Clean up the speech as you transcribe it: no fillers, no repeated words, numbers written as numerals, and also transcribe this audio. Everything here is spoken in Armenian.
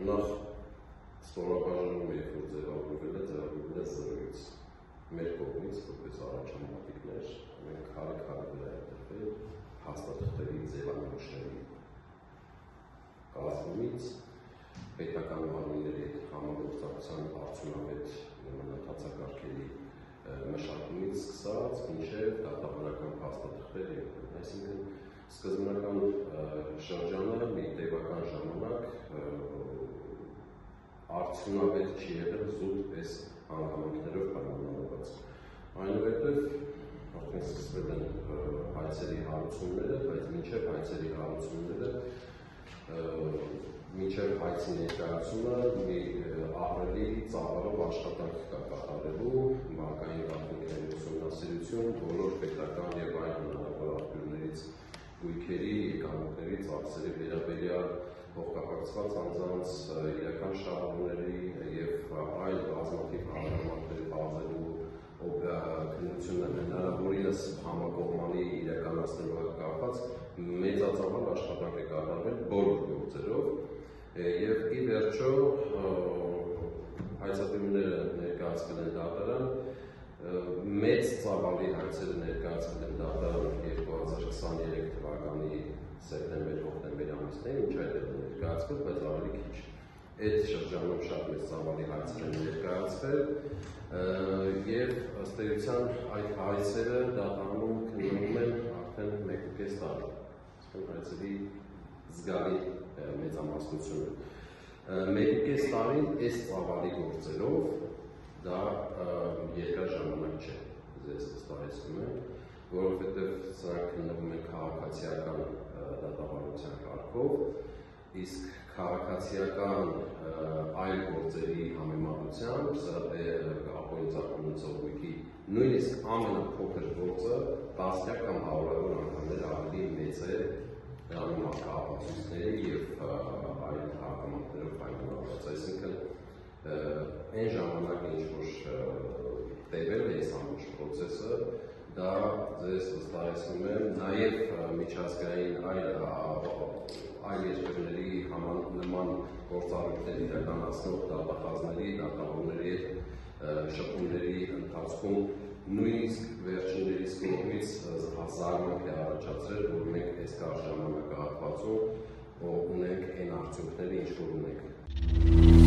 նախ ստորաբաժանում երբ որ ձևավորվել է 0.0-ից մեր կողմից, որպես առաջամարտիկներ, մենք քարի վրա է դրվել փաստաթղթերի ձևանմուշների կազմումից, պետական մարմինների հետ համագործակցության արդյունավետ մնացածակարգերի մշակումից սկսած մինչև դատավարական փաստաթղթեր եղել, այսինքն սկզբնական շրջանը մի տևական ժամանակ արդյունավետ չի եղել զուտ այս հանգամանքներով պայմանավորված։ Այնուհետև արդեն սկսվել են հայցերի հարուցումները, բայց մինչև հայցերի հարուցումները մինչև հայցի ներկայացումը մի ահռելի ծավալով աշխատանք կա կատարելու, բանկային գաղտնիքների ուսումնասիրություն, բոլոր պետական եւ այլ հնարավոր աղբյուրներից գույքերի, եկամուտների, ծախսերի վերաբերյալ փոխկապակցված անձանց իրական շահառուների եւ այլ բազմաթիվ հարաբերությունների բազելու քննությունը հնարավորինս համակողմանի իրականացնելու հետ կապված մեծածավալ աշխատանք է կատարվել բոլոր գործերով եւ ի վերջո հայցատիրները ներկայացվել են դատարան, մեծ ծավալի հայցերը ներկայացվել են դատարան 2023 թվականի սեպտեմբեր-հոկտեմբեր ամիսներին, ինչ այդտեղ ներկայացվել, բայց ավելի քիչ։ Այդ շրջանում շատ մեծ ծավալի հայցեր են ներկայացվել եւ ըստ էության այդ հայցերը դատարանում քննվում են արդեն 1.5 տարի։ Այսինքն հայցերի զգալի մեծամասնությունը։ 1.5 տարին այս ծավալի գործերով դա երկար ժամանակ չէ, ձեզ վստահեցնում եմ, որովհետև սրանք քննվում են քաղաքացիական դատավարության կարգով, իսկ քաղաքացիական այլ գործերի համեմատությամբ ապօրինի ծառայության գույքի նույնիսկ ամենափոքր գործը տասնյակ կամ հարյուրավոր անգամներ ավելի մեծ է դառնում ապացույցների եւ այլ հանգամանքներով պայմանավորված, այսինքն այն ժամանակ ինչ որ տևել է այս ամբողջ process-ը, դա ձեզ վստահեցնում եմ նաև միջազգային այլ երկրների նման գործառույթներ իրականացնող դատախազների, դատավորների հետ շփումների ընթացքում նույնիսկ վերջիններիս կողմից զարմանք է առաջացրել, որ մենք այս կարճ ժամանակահատվածում ունենք այն արդյունքները, ինչ որ ունենք։